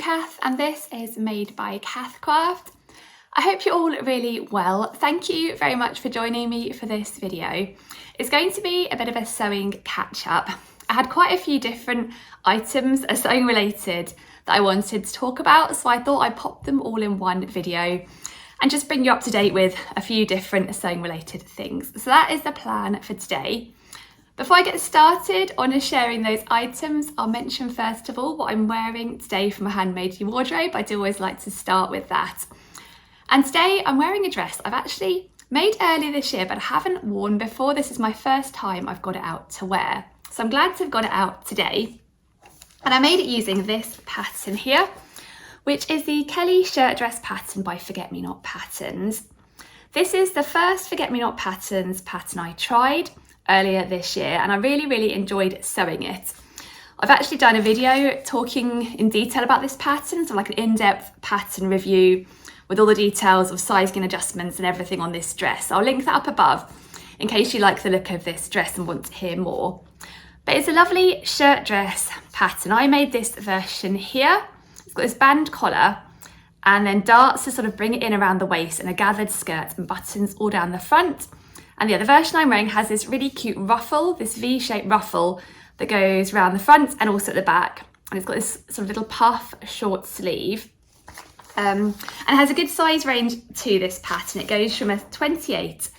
Cath and this is made by Cath Craft. I hope you're all really well. Thank you very much for joining me for this video. It's going to be a bit of a sewing catch up. I had quite a few different items sewing related that I wanted to talk about, so I thought I'd pop them all in one video and just bring you up to date with a few different sewing related things. So that is the plan for today. Before I get started on sharing those items, I'll mention first of all what I'm wearing today from a handmade wardrobe. I do always like to start with that. And today I'm wearing a dress I've actually made earlier this year but I haven't worn before. This is my first time I've got it out to wear. So I'm glad to have got it out today. And I made it using this pattern here, which is the Kelly shirt dress pattern by Forget Me Not Patterns. This is the first Forget Me Not Patterns pattern I tried earlier this year and I really enjoyed sewing it. I've actually done a video talking in detail about this pattern, so like an in-depth pattern review with all the details of sizing and adjustments and everything on this dress. I'll link that up above in case you like the look of this dress and want to hear more. But it's a lovely shirt dress pattern. I made this version here. It's got this band collar and then darts to sort of bring it in around the waist and a gathered skirt and buttons all down the front. And the version I'm wearing has this really cute ruffle, this V-shaped ruffle that goes around the front and also at the back. And it's got this sort of little puff short sleeve. And it has a good size range to this pattern. It goes from a 28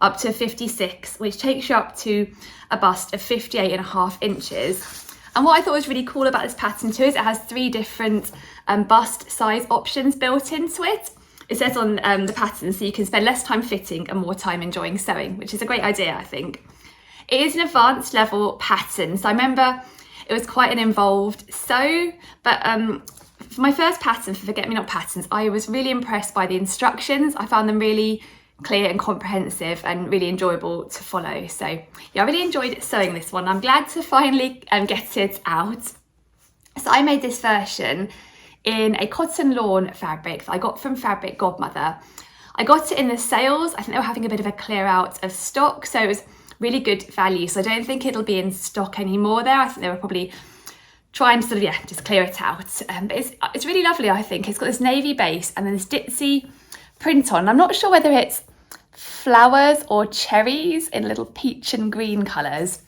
up to a 56, which takes you up to a bust of 58.5 inches. And what I thought was really cool about this pattern too is it has 3 different bust size options built into it. It says on the pattern so you can spend less time fitting and more time enjoying sewing, which is a great idea, I think. It is an advanced level pattern, so I remember it was quite an involved sew, but for my first pattern for Forget Me Not Patterns, I was really impressed by the instructions. I found them really clear and comprehensive and really enjoyable to follow. So yeah, I really enjoyed sewing this one. I'm glad to finally get it out. So I made this version in a cotton lawn fabric that I got from Fabric Godmother. I got it in the sales. I think they were having a bit of a clear out of stock, so it was really good value. So I don't think it'll be in stock anymore there. I think they were probably trying to sort of, just clear it out. But it's really lovely, I think. It's got this navy base and then this ditzy print on. I'm not sure whether it's flowers or cherries in little peach and green colours.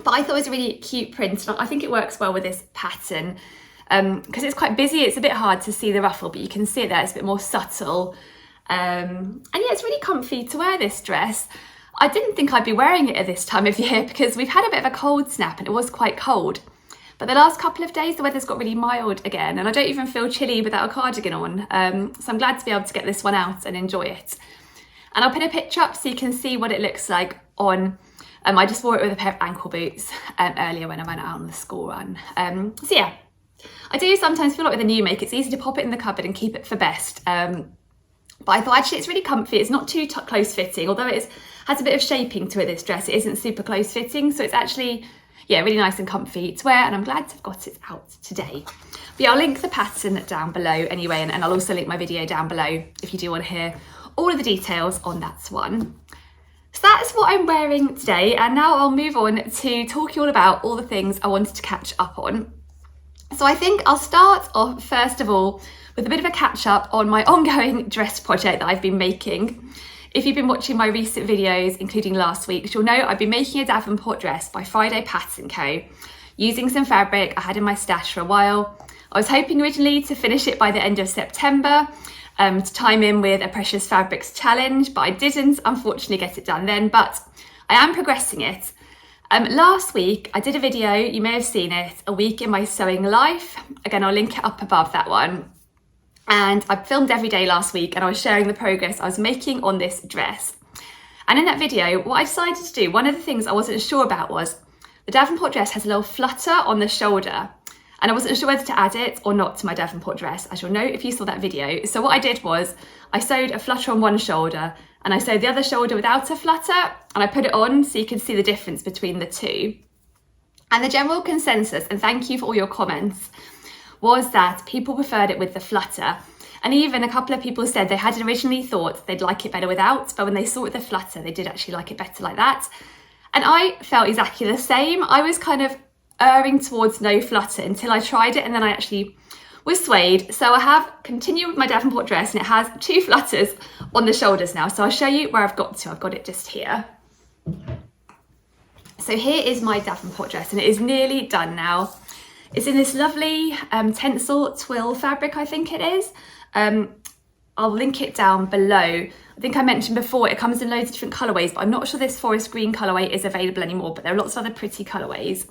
But I thought it was a really cute print. And I think it works well with this pattern. Because it's quite busy, it's a bit hard to see the ruffle, but you can see it there, it's a bit more subtle. And yeah, it's really comfy to wear this dress. I didn't think I'd be wearing it at this time of year because we've had a bit of a cold snap and it was quite cold. But the last couple of days, the weather's got really mild again and I don't even feel chilly without a cardigan on. So I'm glad to be able to get this one out and enjoy it. And I'll put a picture up so you can see what it looks like on. I just wore it with a pair of ankle boots earlier when I went out on the school run. So yeah. I do sometimes feel like with a new make, it's easy to pop it in the cupboard and keep it for best. But I thought actually it's really comfy. It's not too close fitting, although it has a bit of shaping to it, this dress. It isn't super close fitting. So it's actually, yeah, really nice and comfy to wear. And I'm glad to have got it out today. But yeah, I'll link the pattern down below anyway. And I'll also link my video down below if you do want to hear all of the details on that one. So that's what I'm wearing today. And now I'll move on to talking all about all the things I wanted to catch up on. So I think I'll start off first of all with a bit of a catch up on my ongoing dress project that I've been making. If you've been watching my recent videos, including last week, you'll know I've been making a Davenport dress by Friday Pattern Co. using some fabric I had in my stash for a while. I was hoping originally to finish it by the end of September to time in with a Precious Fabrics challenge, but I didn't unfortunately get it done then, but I am progressing it. Last week, I did a video, you may have seen it, a week in my sewing life. Again, I'll link it up above that one. And I filmed every day last week and I was sharing the progress I was making on this dress. And in that video, what I decided to do, one of the things I wasn't sure about was the Davenport dress has a little flutter on the shoulder. And I wasn't sure whether to add it or not to my Davenport dress, as you'll know if you saw that video. So what I did was I sewed a flutter on one shoulder and I sewed the other shoulder without a flutter and I put it on so you can see the difference between the two. And the general consensus, and thank you for all your comments, was that people preferred it with the flutter. And even a couple of people said they had originally thought they'd like it better without, but when they saw it with the flutter, they did actually like it better like that. And I felt exactly the same. I was kind of erring towards no flutter until I tried it, and then I actually was suede. So I have continued with my Davenport dress, and it has 2 flutters on the shoulders now. So I'll show you where I've got to. I've got it just here. So here is my Davenport dress, and it is nearly done now. It's in this lovely tencel twill fabric, I think it is. I'll link it down below. I think I mentioned before it comes in loads of different colourways, but I'm not sure this forest green colourway is available anymore, but there are lots of other pretty colourways.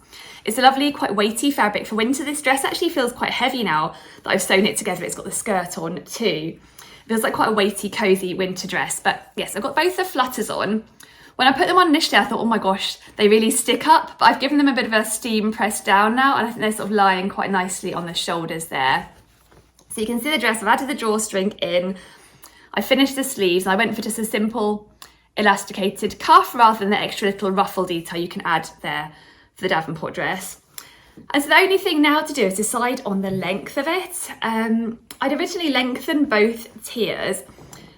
It's a lovely, quite weighty fabric for winter. This dress actually feels quite heavy now that I've sewn it together. It's got the skirt on too. It feels like quite a weighty, cosy winter dress. But yes, I've got both the flutters on. When I put them on initially, I thought, oh my gosh, they really stick up, but I've given them a bit of a steam press down now, and I think they're sort of lying quite nicely on the shoulders there. So you can see the dress, I've added the drawstring in, I finished the sleeves, and I went for just a simple elasticated cuff rather than the extra little ruffle detail you can add there for the Davenport dress. And so the only thing now to do is decide on the length of it. I'd originally lengthened both tiers.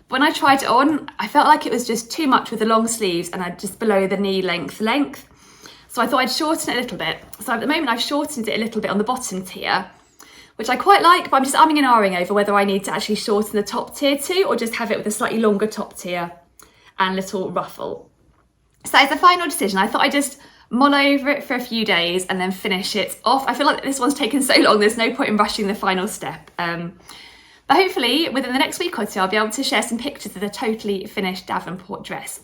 When I tried it on, I felt like it was just too much with the long sleeves and I'd just below the knee length. So I thought I'd shorten it a little bit. So at the moment I've shortened it a little bit on the bottom tier, which I quite like, but I'm just umming and ahhing over whether I need to actually shorten the top tier too, or just have it with a slightly longer top tier and little ruffle. So as a final decision, I thought I'd just mull over it for a few days and then finish it off. I feel like this one's taken so long, there's no point in rushing the final step. But hopefully within the next week or two, I'll be able to share some pictures of the totally finished Davenport dress.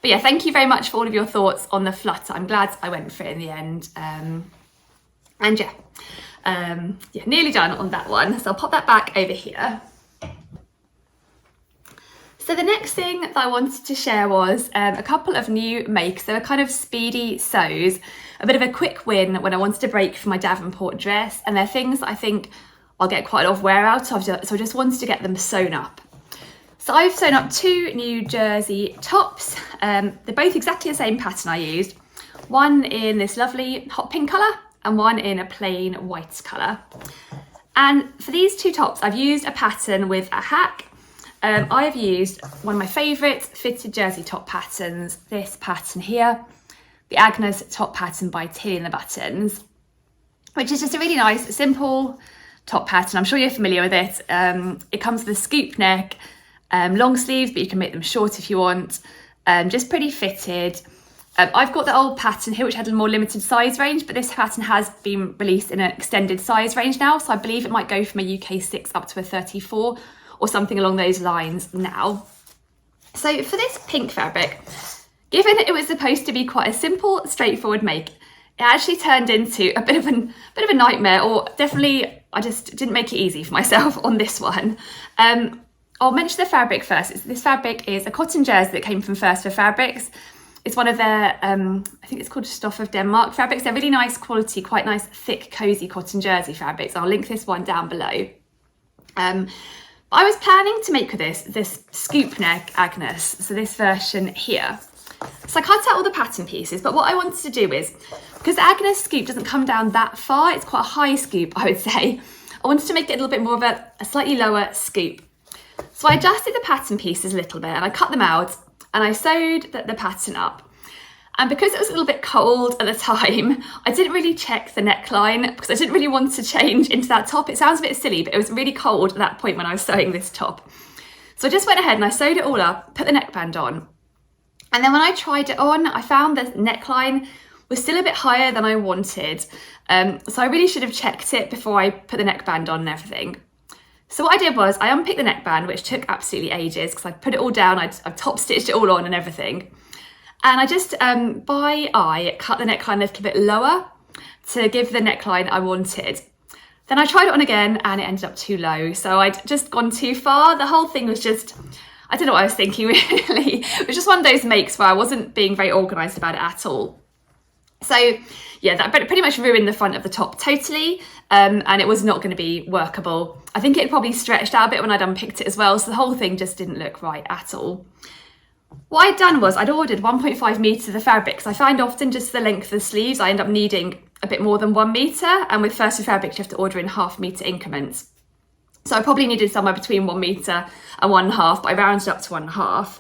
But yeah, thank you very much for all of your thoughts on the flutter. I'm glad I went for it in the end. And yeah, nearly done on that one. So I'll pop that back over here. So the next thing that I wanted to share was a couple of new makes. They were kind of speedy sews, a bit of a quick win when I wanted to break for my Davenport dress, and they're things that I think I'll get quite a lot of wear out of, so I just wanted to get them sewn up. So I've sewn up 2 new jersey tops. They're both exactly the same pattern I used. One in this lovely hot pink colour and one in a plain white colour. And for these 2 tops, I've used a pattern with a hack. I've used one of my favourite fitted jersey top patterns, this pattern here, the Agnes top pattern by Tilly and the Buttons, which is just a really nice, simple top pattern. I'm sure you're familiar with it. It comes with a scoop neck, long sleeves, but you can make them short if you want, just pretty fitted. I've got the old pattern here, which had a more limited size range, but this pattern has been released in an extended size range now, so I believe it might go from a UK 6 up to a 34 or something along those lines now. So for this pink fabric, given it was supposed to be quite a simple, straightforward make, it actually turned into a bit of a nightmare, or definitely I just didn't make it easy for myself on this one. I'll mention the fabric first. This fabric is a cotton jersey that came from First for Fabrics. It's one of their, I think it's called Stoff of Denmark fabrics. They're really nice quality, quite nice, thick, cosy cotton jersey fabrics. I'll link this one down below. I was planning to make with this scoop neck Agnes, so this version here. So I cut out all the pattern pieces, but what I wanted to do is, because the Agnes scoop doesn't come down that far, it's quite a high scoop, I would say, I wanted to make it a little bit more of a slightly lower scoop. So I adjusted the pattern pieces a little bit and I cut them out and I sewed the pattern up. And because it was a little bit cold at the time, I didn't really check the neckline because I didn't really want to change into that top. It sounds a bit silly, but it was really cold at that point when I was sewing this top. So I just went ahead and I sewed it all up, put the neckband on. And then when I tried it on, I found the neckline was still a bit higher than I wanted. So I really should have checked it before I put the neckband on and everything. So what I did was I unpicked the neckband, which took absolutely ages because I put it all down, I top stitched it all on and everything. And I just, by eye, cut the neckline a little bit lower to give the neckline I wanted. Then I tried it on again and it ended up too low. So I'd just gone too far. The whole thing was just, I don't know what I was thinking really. It was just one of those makes where I wasn't being very organised about it at all. So yeah, that pretty much ruined the front of the top totally, and it was not going to be workable. I think it probably stretched out a bit when I'd unpicked it as well, so the whole thing just didn't look right at all. What I'd done was I'd ordered 1.5 metres of the fabric, because I find often just the length of the sleeves I end up needing a bit more than 1 metre, and with First for Fabrics you have to order in ½ metre increments. So I probably needed somewhere between 1 metre and 1.5, but I rounded up to 1.5.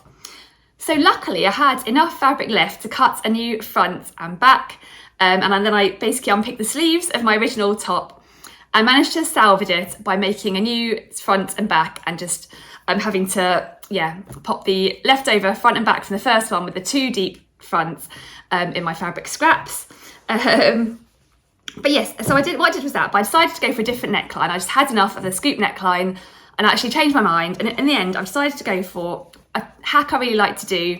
So luckily I had enough fabric left to cut a new front and back, and then I basically unpicked the sleeves of my original top I managed to salvage it by making a new front and back, and just having to pop the leftover front and back from the first one with the 2 deep fronts in my fabric scraps. But yes, so what I did was that, but I decided to go for a different neckline. I just had enough of the scoop neckline, and I actually changed my mind, and in the end I decided to go for a hack I really like to do,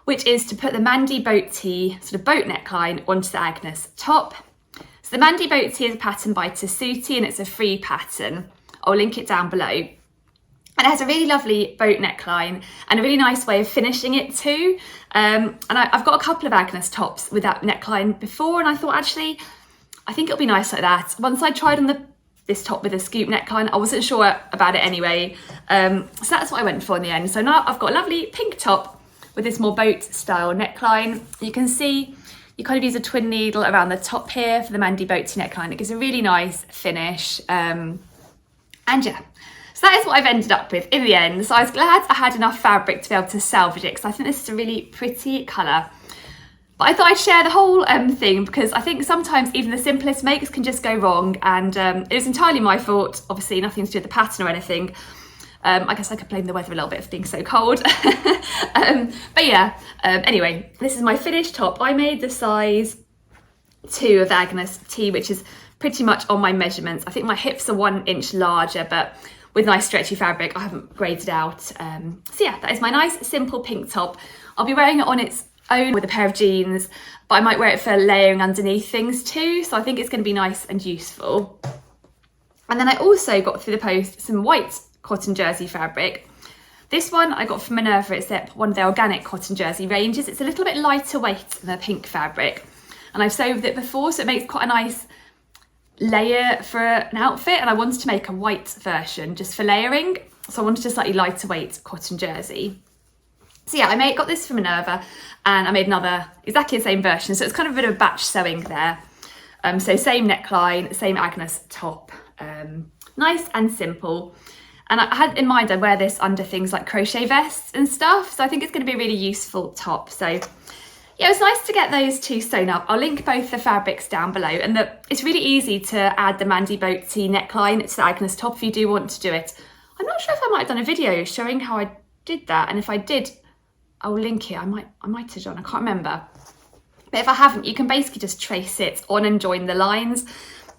which is to put the Mandy boat tee sort of boat neckline onto the Agnes top. So the Mandy boat tee is a pattern by Tessuti, and it's a free pattern. I'll link it down below. And it has a really lovely boat neckline and a really nice way of finishing it too. And I've got a couple of Agnes tops with that neckline before, and I thought actually, I think it'll be nice like that. Once I tried on this top with a scoop neckline, I wasn't sure about it anyway. So that's what I went for in the end. So now I've got a lovely pink top with this more boat style neckline. You can see you kind of use a twin needle around the top here for the Mandy boat tee neckline. It gives a really nice finish. And yeah, so that is what I've ended up with in the end. So I was glad I had enough fabric to be able to salvage it, because I think this is a really pretty colour. But I thought I'd share the whole thing, because I think sometimes even the simplest makes can just go wrong, and it was entirely my fault. Obviously nothing to do with the pattern or anything. I guess I could blame the weather a little bit for being so cold. But yeah, anyway, this is my finished top. I made the size 2 of the Agnes tee, which is pretty much on my measurements. I think my hips are 1 inch larger, but with nice stretchy fabric, I haven't graded out. So yeah, that is my nice simple pink top. I'll be wearing it on its own with a pair of jeans, but I might wear it for layering underneath things too, so I think it's going to be nice and useful. And then I also got through the post some white cotton jersey fabric. This one I got from Minerva. It's one of their organic cotton jersey ranges. It's a little bit lighter weight than the pink fabric, and I've sewed with it before, so it makes quite a nice layer for an outfit, and I wanted to make a white version just for layering, so I wanted a slightly lighter weight cotton jersey. So yeah, I got this from Minerva, and I made another exactly the same version, so it's kind of a bit of batch sewing there. So same neckline, same Agnes top, nice and simple. And I had in mind I'd wear this under things like crochet vests and stuff, so I think it's going to be a really useful top. So yeah, it was nice to get those 2 sewn up. I'll link both the fabrics down below, and it's really easy to add the Mandy boat tee neckline to the Agnes top if you do want to do it. I'm not sure if I might have done a video showing how I did that, and if I did, I'll link it. I might have done, I can't remember. But if I haven't, you can basically just trace it on and join the lines.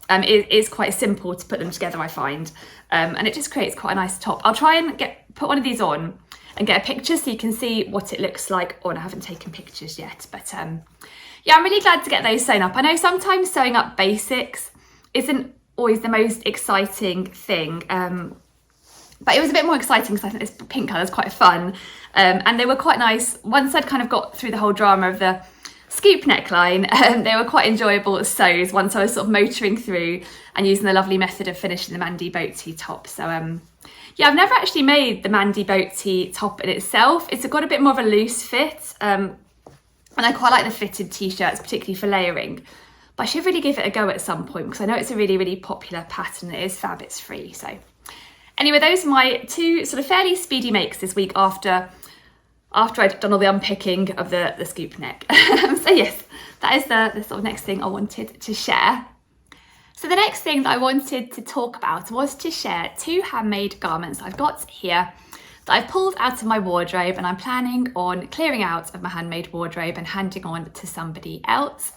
It is quite simple to put them together, I find, and it just creates quite a nice top. I'll try and put one of these on and get a picture so you can see what it looks like on. I haven't taken pictures yet, but yeah, I'm really glad to get those sewn up. I know sometimes sewing up basics isn't always the most exciting thing, but it was a bit more exciting because I think this pink colour is quite fun, and they were quite nice. Once I'd kind of got through the whole drama of the scoop neckline, they were quite enjoyable sews once I was sort of motoring through and using the lovely method of finishing the Mandy boat tee top. So yeah, I've never actually made the Mandy boat tee top in itself. It's got a bit more of a loose fit, and I quite like the fitted t-shirts, particularly for layering. But I should really give it a go at some point, because I know it's a really, really popular pattern. It is fab, it's free. So anyway, those are my 2 sort of fairly speedy makes this week after I'd done all the unpicking of the scoop neck. So yes, that is the sort of next thing I wanted to share. So the next thing that I wanted to talk about was to share 2 handmade garments I've got here that I've pulled out of my wardrobe, and I'm planning on clearing out of my handmade wardrobe and handing on to somebody else.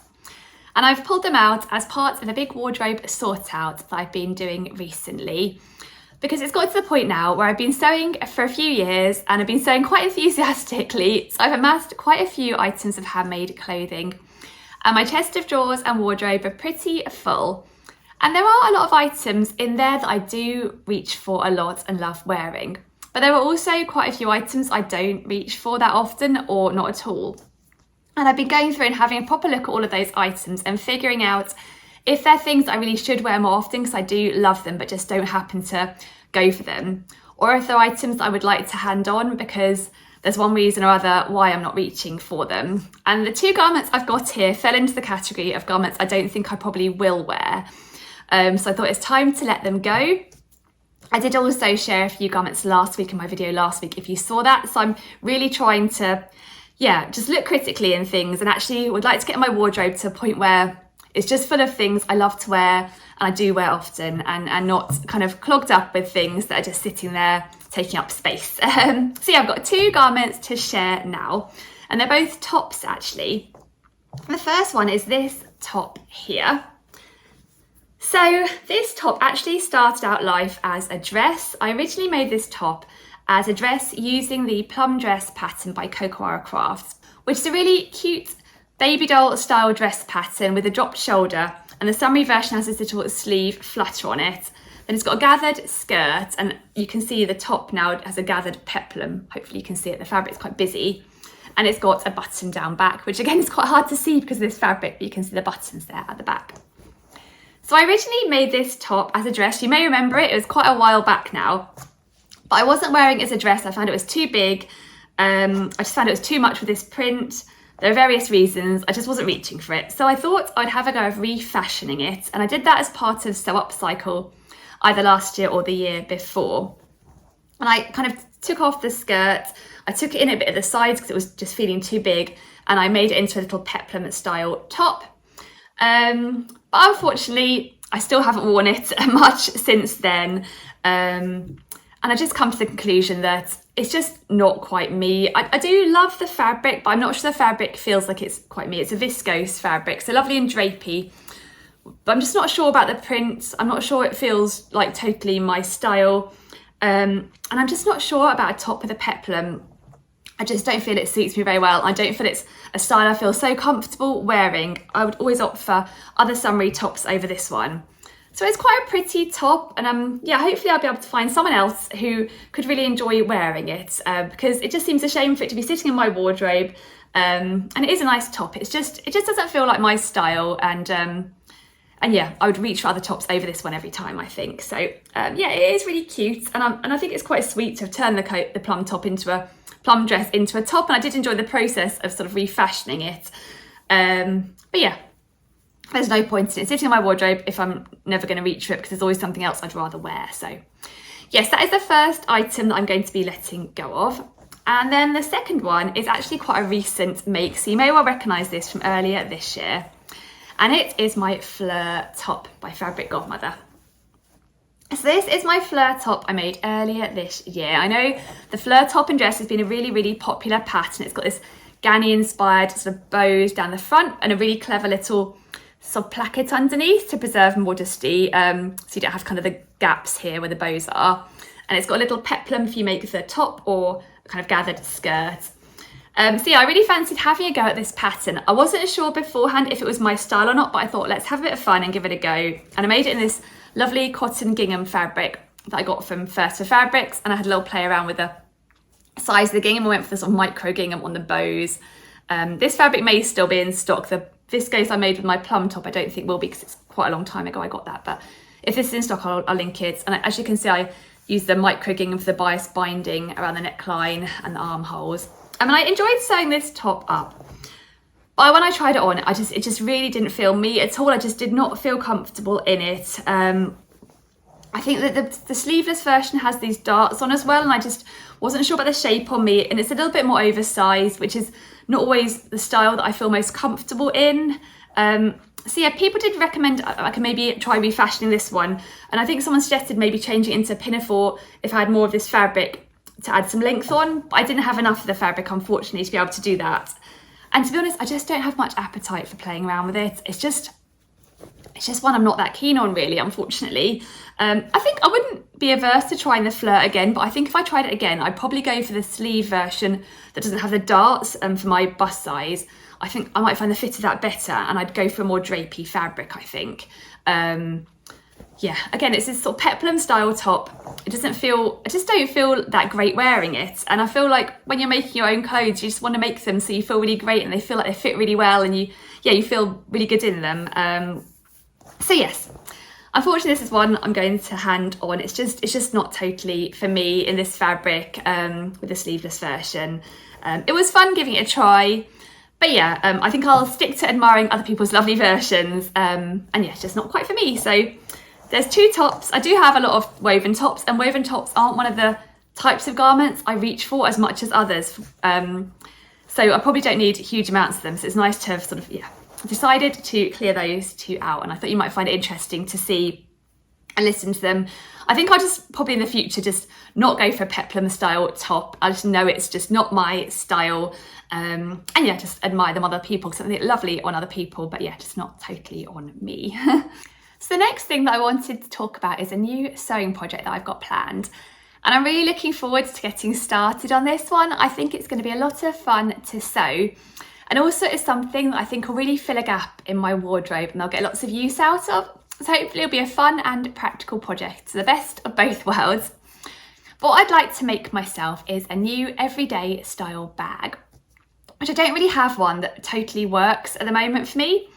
And I've pulled them out as part of a big wardrobe sort out that I've been doing recently, because it's got to the point now where I've been sewing for a few years, and I've been sewing quite enthusiastically. So I've amassed quite a few items of handmade clothing, and my chest of drawers and wardrobe are pretty full. And there are a lot of items in there that I do reach for a lot and love wearing, but there are also quite a few items I don't reach for that often, or not at all. And I've been going through and having a proper look at all of those items and figuring out if they're things I really should wear more often because I do love them but just don't happen to go for them, or if they're items that I would like to hand on because there's one reason or other why I'm not reaching for them. And the 2 garments I've got here fell into the category of garments I don't think I probably will wear. So I thought it's time to let them go. I did also share a few garments last week in my video last week, if you saw that. So I'm really trying to, just look critically in things, and actually would like to get my wardrobe to a point where it's just full of things I love to wear and I do wear often, and not kind of clogged up with things that are just sitting there taking up space. So yeah, I've got 2 garments to share now, and they're both tops actually. The first one is this top here. So this top actually started out life as a dress. I originally made this top as a dress using the plum dress pattern by Cocoa Crafts, which is a really cute baby doll style dress pattern with a dropped shoulder, and the summery version has this little sleeve flutter on it. Then it's got a gathered skirt, and you can see the top now has a gathered peplum. Hopefully you can see it, the fabric's quite busy. And it's got a button down back, which again is quite hard to see because of this fabric, but you can see the buttons there at the back. So I originally made this top as a dress. You may remember it was quite a while back now, but I wasn't wearing it as a dress. I found it was too big. I just found it was too much with this print. There are various reasons, I just wasn't reaching for it. So I thought I'd have a go of refashioning it, and I did that as part of Sew Upcycle, either last year or the year before. And I kind of took off the skirt, I took it in a bit at the sides because it was just feeling too big, and I made it into a little peplum style top. But unfortunately, I still haven't worn it much since then. And I just come to the conclusion that it's just not quite me. I do love the fabric, but I'm not sure the fabric feels like it's quite me. It's a viscose fabric, so lovely and drapey, but I'm just not sure about the print. I'm not sure it feels like totally my style. And I'm just not sure about a top with a peplum. I just don't feel it suits me very well. I don't feel it's a style I feel so comfortable wearing. I would always opt for other summery tops over this one. So it's quite a pretty top, and yeah, hopefully I'll be able to find someone else who could really enjoy wearing it, because it just seems a shame for it to be sitting in my wardrobe. And it is a nice top. It just doesn't feel like my style, and yeah, I would reach for other tops over this one every time, I think. So yeah, it is really cute, and I think it's quite sweet to have turned the plum top into a plum dress into a top, and I did enjoy the process of sort of refashioning it. But yeah, there's no point in it sitting in my wardrobe if I'm never going to reach for it, because there's always something else I'd rather wear. So yes, that is the first item that I'm going to be letting go of. And then the second one is actually quite a recent make, so you may well recognise this from earlier this year. And it is my Fleur top by Fabric Godmother. So this is my Fleur top I made earlier this year. I know the Fleur top and dress has been a really, really popular pattern. It's got this Ganni inspired sort of bows down the front and a really clever little sort of placket underneath to preserve modesty, so you don't have kind of the gaps here where the bows are. And it's got a little peplum if you make the top, or kind of gathered skirt. So yeah, I really fancied having a go at this pattern. I wasn't sure beforehand if it was my style or not, but I thought let's have a bit of fun and give it a go. And I made it in this lovely cotton gingham fabric that I got from First for Fabrics, and I had a little play around with the size of the gingham. I went for the sort of micro gingham on the bows. This fabric may still be in stock. The viscose I made with my plum top I don't think will be, because it's quite a long time ago I got that, but if this is in stock I'll link it. And as you can see, I used the micro gingham for the bias binding around the neckline and the armholes. I mean, I enjoyed sewing this top up, but when I tried it on, it just really didn't feel me at all. I just did not feel comfortable in it. I think that the sleeveless version has these darts on as well, and I just wasn't sure about the shape on me, and it's a little bit more oversized, which is not always the style that I feel most comfortable in. So yeah, people did recommend I could maybe try refashioning this one, and I think someone suggested maybe changing it into pinafore if I had more of this fabric to add some length on, but I didn't have enough of the fabric, unfortunately, to be able to do that. And to be honest, I just don't have much appetite for playing around with it. It's just one I'm not that keen on, really, unfortunately. I think I wouldn't be averse to trying the Fleur again, but I think if I tried it again, I'd probably go for the sleeve version that doesn't have the darts for my bust size. I think I might find the fit of that better, and I'd go for a more drapey fabric, I think. Yeah, again, it's this sort of peplum style top. I just don't feel that great wearing it. And I feel like when you're making your own clothes, you just want to make them so you feel really great and they feel like they fit really well, and you feel really good in them. So yes, unfortunately this is one I'm going to hand on. It's just not totally for me in this fabric with the sleeveless version. It was fun giving it a try, but yeah, I think I'll stick to admiring other people's lovely versions, and yeah, it's just not quite for me. So there's two tops. I do have a lot of woven tops, and woven tops aren't one of the types of garments I reach for as much as others. So I probably don't need huge amounts of them. So it's nice to have sort of, yeah, decided to clear those two out, and I thought you might find it interesting to see and listen to them. I think I'll just probably in the future just not go for a peplum style top. I just know it's just not my style, and yeah, just admire them on other people because I think they're lovely on other people, but yeah, just not totally on me. So the next thing that I wanted to talk about is a new sewing project that I've got planned. And I'm really looking forward to getting started on this one. I think it's going to be a lot of fun to sew. And also it's something that I think will really fill a gap in my wardrobe and I'll get lots of use out of. So hopefully it'll be a fun and practical project. So the best of both worlds. But what I'd like to make myself is a new everyday style bag, which I don't really have one that totally works at the moment for me.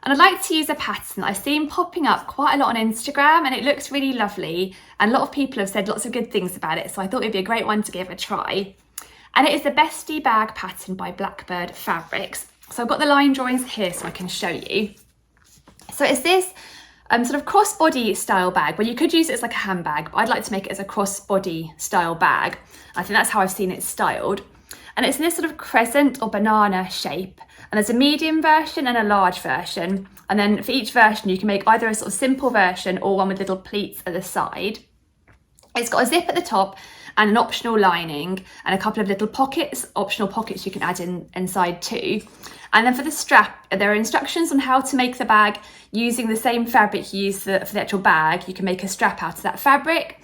And I'd like to use a pattern that I've seen popping up quite a lot on Instagram, and it looks really lovely. And a lot of people have said lots of good things about it. So I thought it'd be a great one to give a try. And it is the Bestie Bag pattern by Blackbird Fabrics. So I've got the line drawings here so I can show you. So it's this sort of crossbody style bag, where you could use it as like a handbag, but I'd like to make it as a crossbody style bag. I think that's how I've seen it styled. And it's in this sort of crescent or banana shape. And there's a medium version and a large version. And then for each version, you can make either a sort of simple version or one with little pleats at the side. It's got a zip at the top and an optional lining and a couple of little pockets, optional pockets you can add inside too. And then for the strap, there are instructions on how to make the bag using the same fabric you use for the actual bag. You can make a strap out of that fabric,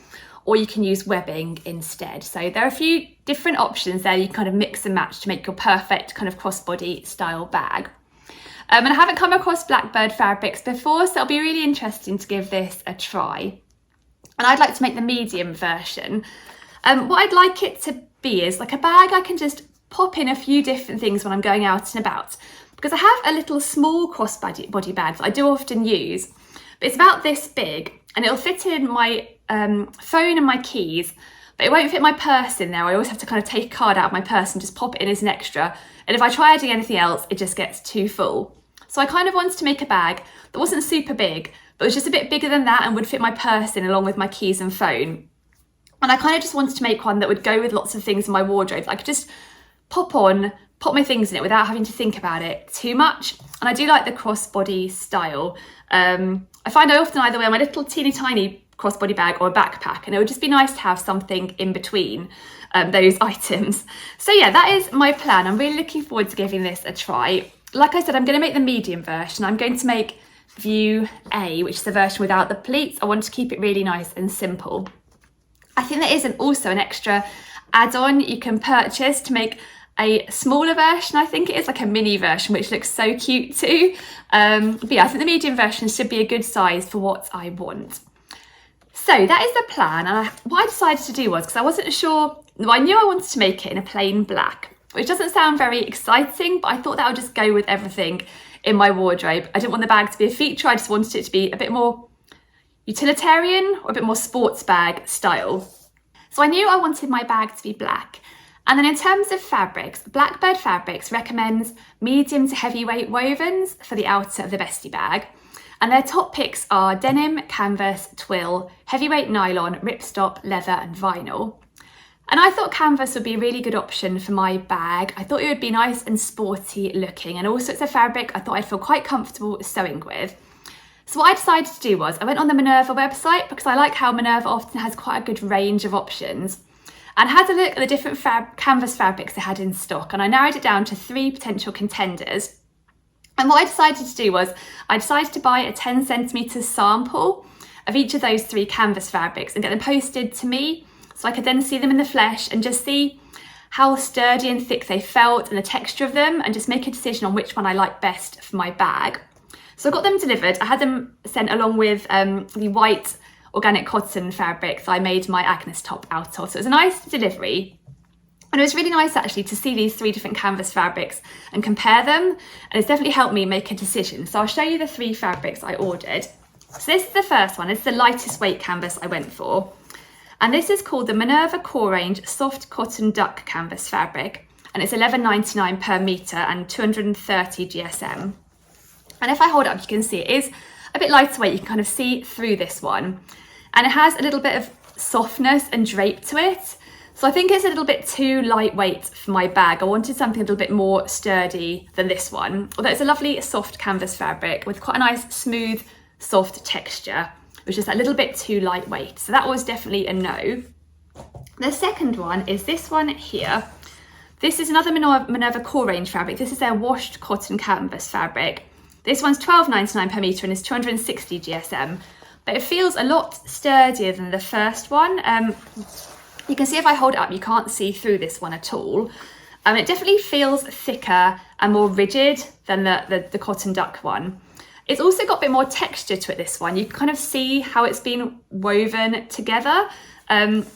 or you can use webbing instead. So there are a few different options there. You can kind of mix and match to make your perfect kind of crossbody style bag. And I haven't come across Blackbird Fabrics before, so it'll be really interesting to give this a try. And I'd like to make the medium version. What I'd like it to be is like a bag I can just pop in a few different things when I'm going out and about. Because I have a little small crossbody bag that I do often use, but it's about this big and it'll fit in my phone and my keys, but it won't fit my purse in there. I always have to kind of take a card out of my purse and just pop it in as an extra. And if I try adding anything else, it just gets too full. So I kind of wanted to make a bag that wasn't super big, but was just a bit bigger than that and would fit my purse in along with my keys and phone. And I kind of just wanted to make one that would go with lots of things in my wardrobe. I could just pop my things in it without having to think about it too much. And I do like the crossbody style. I find I often either wear my little teeny tiny crossbody bag or a backpack, and it would just be nice to have something in between those items. So yeah, that is my plan. I'm really looking forward to giving this a try. Like I said, I'm going to make the medium version. I'm going to make view A, which is the version without the pleats. I want to keep it really nice and simple. I think there is also an extra add-on you can purchase to make a smaller version. I think it is like a mini version, which looks so cute too. But yeah, I think the medium version should be a good size for what I want. So that is the plan. And what I decided to do was, because I wasn't sure, well, I knew I wanted to make it in a plain black, which doesn't sound very exciting, but I thought that would just go with everything in my wardrobe. I didn't want the bag to be a feature. I just wanted it to be a bit more utilitarian or a bit more sports bag style. So I knew I wanted my bag to be black. And then in terms of fabrics, Blackbird Fabrics recommends medium to heavyweight wovens for the outer of the Bestie bag. And their top picks are denim, canvas, twill, heavyweight nylon, ripstop, leather and vinyl. And I thought canvas would be a really good option for my bag. I thought it would be nice and sporty looking, and also it's a fabric I thought I'd feel quite comfortable sewing with. So what I decided to do was I went on the Minerva website, because I like how Minerva often has quite a good range of options, and had a look at the different canvas fabrics they had in stock, and I narrowed it down to 3 potential contenders. And what I decided to do was I decided to buy a 10 centimetre sample of each of those 3 canvas fabrics and get them posted to me, so I could then see them in the flesh and just see how sturdy and thick they felt and the texture of them, and just make a decision on which one I like best for my bag. So I got them delivered. I had them sent along with the white organic cotton fabric that I made my Agnes top out of. So it was a nice delivery. And it was really nice actually to see these 3 different canvas fabrics and compare them. And it's definitely helped me make a decision. So I'll show you the 3 fabrics I ordered. So this is the first one. It's the lightest weight canvas I went for. And this is called the Minerva Core Range Soft Cotton Duck Canvas fabric. And it's $11.99 per metre and 230 GSM. And if I hold it up, you can see it is a bit lighter weight. You can kind of see through this one. And it has a little bit of softness and drape to it. So I think it's a little bit too lightweight for my bag. I wanted something a little bit more sturdy than this one, although it's a lovely soft canvas fabric with quite a nice smooth, soft texture, which is a little bit too lightweight. So that was definitely a no. The second one is this one here. This is another Minerva core range fabric. This is their washed cotton canvas fabric. This one's £12.99 per metre and is 260 GSM, but it feels a lot sturdier than the first one. You can see if I hold it up, you can't see through this one at all. It definitely feels thicker and more rigid than the cotton duck one. It's also got a bit more texture to it, this one. You can kind of see how it's been woven together. The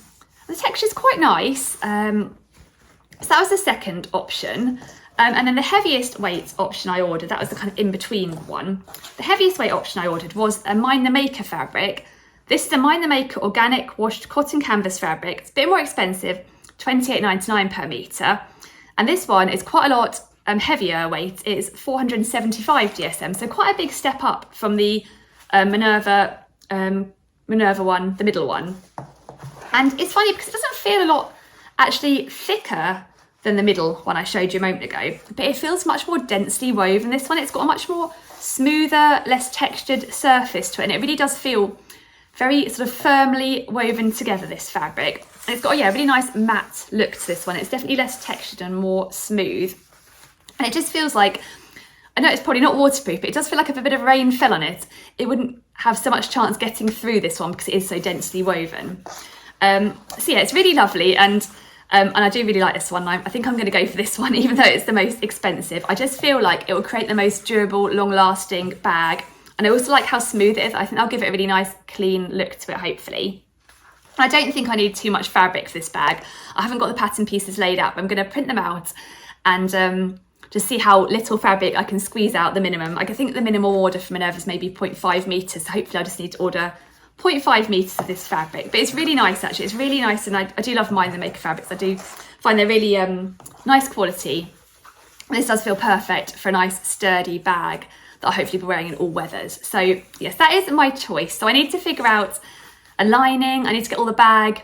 texture is quite nice. So that was the second option. And then the heaviest weight option I ordered, that was the kind of in-between one. The heaviest weight option I ordered was a Mind the Maker fabric. This is a Mind the Maker organic washed cotton canvas fabric. It's a bit more expensive, £28.99 per metre. And this one is quite a lot heavier weight. It's 475 GSM, so quite a big step up from the Minerva one, the middle one. And it's funny because it doesn't feel a lot actually thicker than the middle one I showed you a moment ago, but it feels much more densely woven. This one, it's got a much more smoother, less textured surface to it, and it really does feel very sort of firmly woven together, this fabric. And it's got a really nice matte look to this one. It's definitely less textured and more smooth. And it just feels like, I know it's probably not waterproof, but it does feel like if a bit of rain fell on it, it wouldn't have so much chance getting through this one because it is so densely woven. So yeah, it's really lovely, and I do really like this one. I think I'm going to go for this one, even though it's the most expensive. I just feel like it will create the most durable, long-lasting bag. And I also like how smooth it is. I think I'll give it a really nice, clean look to it, hopefully. I don't think I need too much fabric for this bag. I haven't got the pattern pieces laid out, but I'm going to print them out and just see how little fabric I can squeeze out the minimum. I think the minimal order for Minerva is maybe 0.5 metres, so hopefully I just need to order 0.5 metres of this fabric. But it's really nice, actually. It's really nice, and I do love Mind the Maker fabrics. I do find they're really nice quality. This does feel perfect for a nice, sturdy bag that I'll hopefully be wearing in all weathers. So yes, that is my choice. So I need to figure out a lining. I need to get all the bag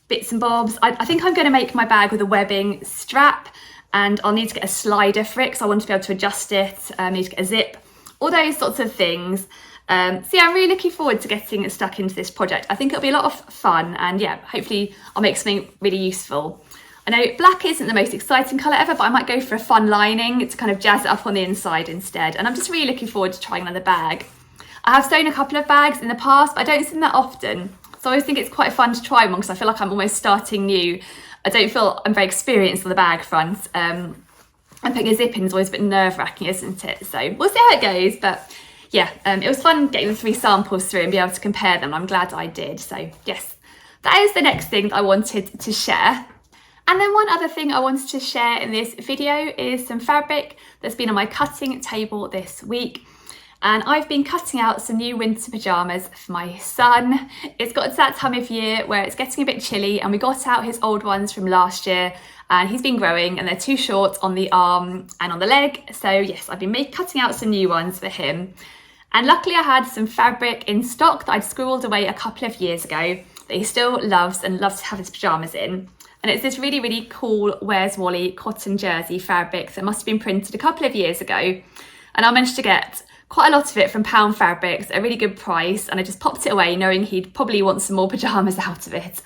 bits and bobs. I think I'm going to make my bag with a webbing strap, and I'll need to get a slider for it because I want to be able to adjust it. I need to get a zip, all those sorts of things. So yeah, I'm really looking forward to getting stuck into this project. I think it'll be a lot of fun, and yeah, hopefully I'll make something really useful. I know black isn't the most exciting colour ever, but I might go for a fun lining to kind of jazz it up on the inside instead. And I'm just really looking forward to trying another bag. I have sewn a couple of bags in the past, but I don't sew them that often. So I always think it's quite fun to try one because I feel like I'm almost starting new. I don't feel I'm very experienced on the bag front. And putting a zip in is always a bit nerve-wracking, isn't it? So we'll see how it goes, but yeah, it was fun getting the 3 samples through and be able to compare them. I'm glad I did. So yes, that is the next thing that I wanted to share. And then one other thing I wanted to share in this video is some fabric that's been on my cutting table this week. And I've been cutting out some new winter pyjamas for my son. It's got to that time of year where it's getting a bit chilly, and we got out his old ones from last year, and he's been growing and they're too short on the arm and on the leg. So yes, I've been cutting out some new ones for him. And luckily I had some fabric in stock that I'd squirreled away a couple of years ago that he still loves and loves to have his pyjamas in. And it's this really, really cool Where's Wally cotton jersey fabric that must have been printed a couple of years ago. And I managed to get quite a lot of it from Pound Fabrics at a really good price. And I just popped it away knowing he'd probably want some more pyjamas out of it.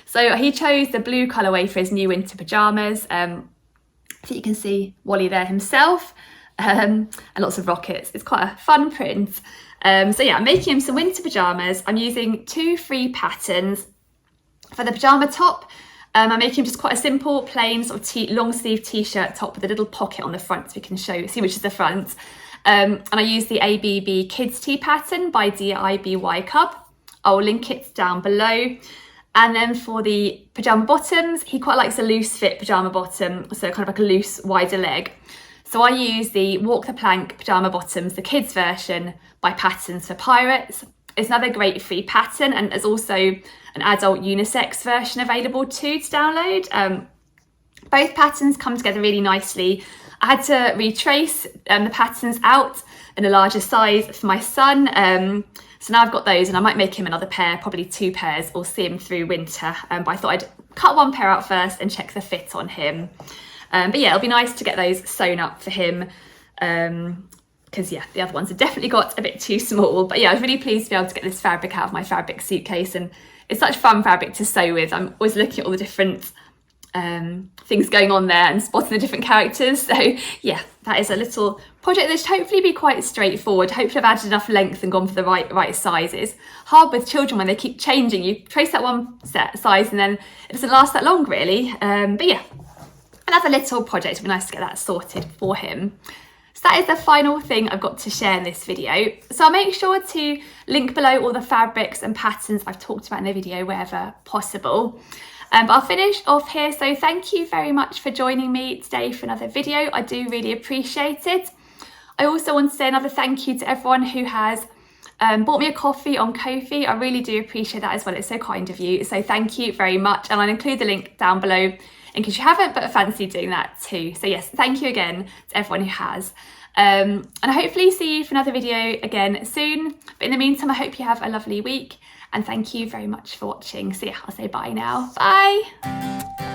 So he chose the blue colourway for his new winter pyjamas. I think you can see Wally there himself. And lots of rockets. It's quite a fun print. So yeah, I'm making him some winter pyjamas. I'm using 2 free patterns. For the pyjama top, I'm making just quite a simple, plain sort of long sleeve t-shirt top with a little pocket on the front so we can see which is the front. And I use the ABB Kids Tee pattern by DIBY Cub. I'll link it down below. And then for the pyjama bottoms, he quite likes a loose fit pyjama bottom, so kind of like a loose, wider leg. So I use the Walk the Plank pyjama bottoms, the kids version by Patterns for Pirates. It's another great free pattern, and there's also an adult unisex version available too to download. Both patterns come together really nicely. I had to retrace the patterns out in a larger size for my son. So now I've got those, and I might make him another pair, probably 2 pairs, or see him through winter. But I thought I'd cut one pair out first and check the fit on him. But yeah, it'll be nice to get those sewn up for him, because yeah, the other ones have definitely got a bit too small. But yeah, I was really pleased to be able to get this fabric out of my fabric suitcase, and it's such fun fabric to sew with. I'm always looking at all the different things going on there and spotting the different characters. So yeah, that is a little project that should hopefully be quite straightforward. Hopefully I've added enough length and gone for the right sizes. Hard with children when they keep changing. You trace that one size and then it doesn't last that long really. But yeah, another little project. It'd be nice to get that sorted for him. So that is the final thing I've got to share in this video. So I'll make sure to link below all the fabrics and patterns I've talked about in the video wherever possible. But I'll finish off here. So thank you very much for joining me today for another video. I do really appreciate it. I also want to say another thank you to everyone who has bought me a coffee on Ko-fi. I really do appreciate that as well. It's so kind of you. So thank you very much. And I'll include the link down below in case you haven't, but I fancy doing that too. So yes, thank you again to everyone who has. And I hopefully see you for another video again soon. But in the meantime, I hope you have a lovely week. And thank you very much for watching. So yeah, I'll say bye now. Bye.